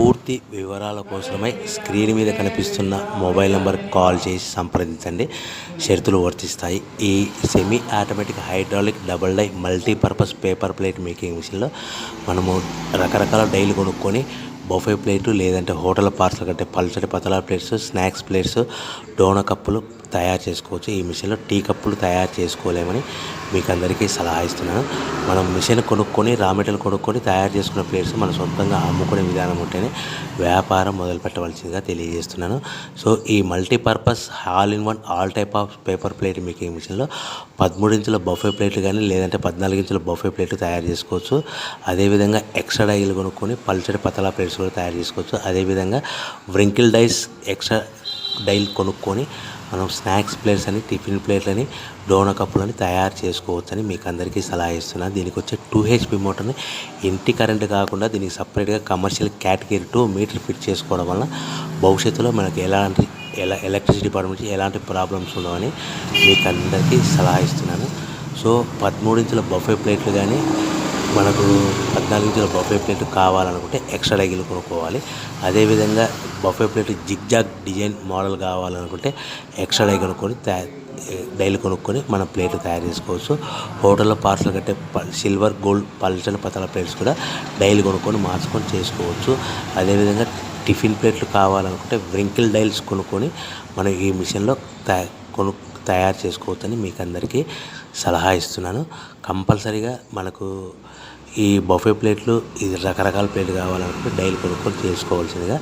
పూర్తి వివరాల కోసమై స్క్రీన్ మీద కనిపిస్తున్న మొబైల్ నెంబర్కి కాల్ చేసి సంప్రదించండి. షరతులు వర్తిస్తాయి. ఈ semi automatic hydraulic double die multipurpose paper plate making మిషన్లో మనము రకరకాల డైలు కొనుక్కొని బఫే ప్లేటు లేదంటే హోటల్ పార్సల్ కంటే పల్చటి పతలా ప్లేట్స్, స్నాక్స్ ప్లేట్స్, డోనా కప్పులు తయారు చేసుకోవచ్చు. ఈ మిషన్లో టీ కప్పులు తయారు చేసుకోలేమని మీకు అందరికీ సలహా ఇస్తున్నాను. మనం మిషన్ కొనుక్కొని రా మెటీరియల్ కొనుక్కొని తయారు చేసుకున్న ప్లేట్స్ మనం సొంతంగా అమ్ముకునే విధానం ఉంటేనే వ్యాపారం మొదలు పెట్టవలసిందిగా తెలియజేస్తున్నాను. సో ఈ multipurpose all in one all type of paper plate making మిషన్లో 13 ఇంచుల బఫే ప్లేట్లు కానీ లేదంటే 14 ఇంచుల బఫే ప్లేట్లు తయారు చేసుకోవచ్చు. అదేవిధంగా ఎక్స్ట్రా డైలు కొనుక్కొని పల్చటి పతలా ప్లేట్స్ కూడా తయారు చేసుకోవచ్చు. అదేవిధంగా వ్రింకిల్ డైస్ ఎక్స్ట్రా డైల్ కొనుక్కొని మనం స్నాక్స్ ప్లేట్స్ అని, టిఫిన్ ప్లేట్లని, డోనా కప్పులని తయారు చేసుకోవచ్చని మీకు అందరికీ సలహా ఇస్తున్నాను. దీనికి వచ్చే 2 HP మోటార్ని ఇంటి కరెంట్ కాకుండా దీనికి సపరేట్గా కమర్షియల్ కేటగిరీ 2 మీటర్ ఫిట్ చేసుకోవడం వల్ల భవిష్యత్తులో మనకి ఎలక్ట్రిసిటీ డిపార్ట్మెంట్ ఎలాంటి ప్రాబ్లమ్స్ ఉండవని మీకు అందరికీ సలహా ఇస్తున్నాను. సో 13 ఇంచుల బఫే ప్లేట్లు కానీ మనకు 14 ఇంచుల బఫే ప్లేట్ కావాలనుకుంటే ఎక్స్ట్రా డైలు కొనుక్కోవాలి. అదేవిధంగా buffet plate zigzag design model కావాలనుకుంటే ఎక్స్ట్రా డైలు కొనుక్కొని మనం ప్లేట్లు తయారు చేసుకోవచ్చు. హోటల్లో పార్సల్ కట్టే సిల్వర్, గోల్డ్, పల్చని పతల ప్లేట్స్ కూడా డైలు కొనుక్కొని మార్చుకొని చేసుకోవచ్చు. అదేవిధంగా టిఫిన్ ప్లేట్లు కావాలనుకుంటే వ్రింకిల్ డైల్స్ కొనుక్కొని మనం ఈ మిషన్లో తయారు చేసుకోవచ్చని మీకు అందరికీ సలహా ఇస్తున్నాను. కంపల్సరీగా మనకు ఈ బఫే ప్లేట్లు ఇది రకరకాల ప్లేట్లు కావాలనుకుంటే డైలు కొనుక్కొని చేసుకోవాల్సిందిగా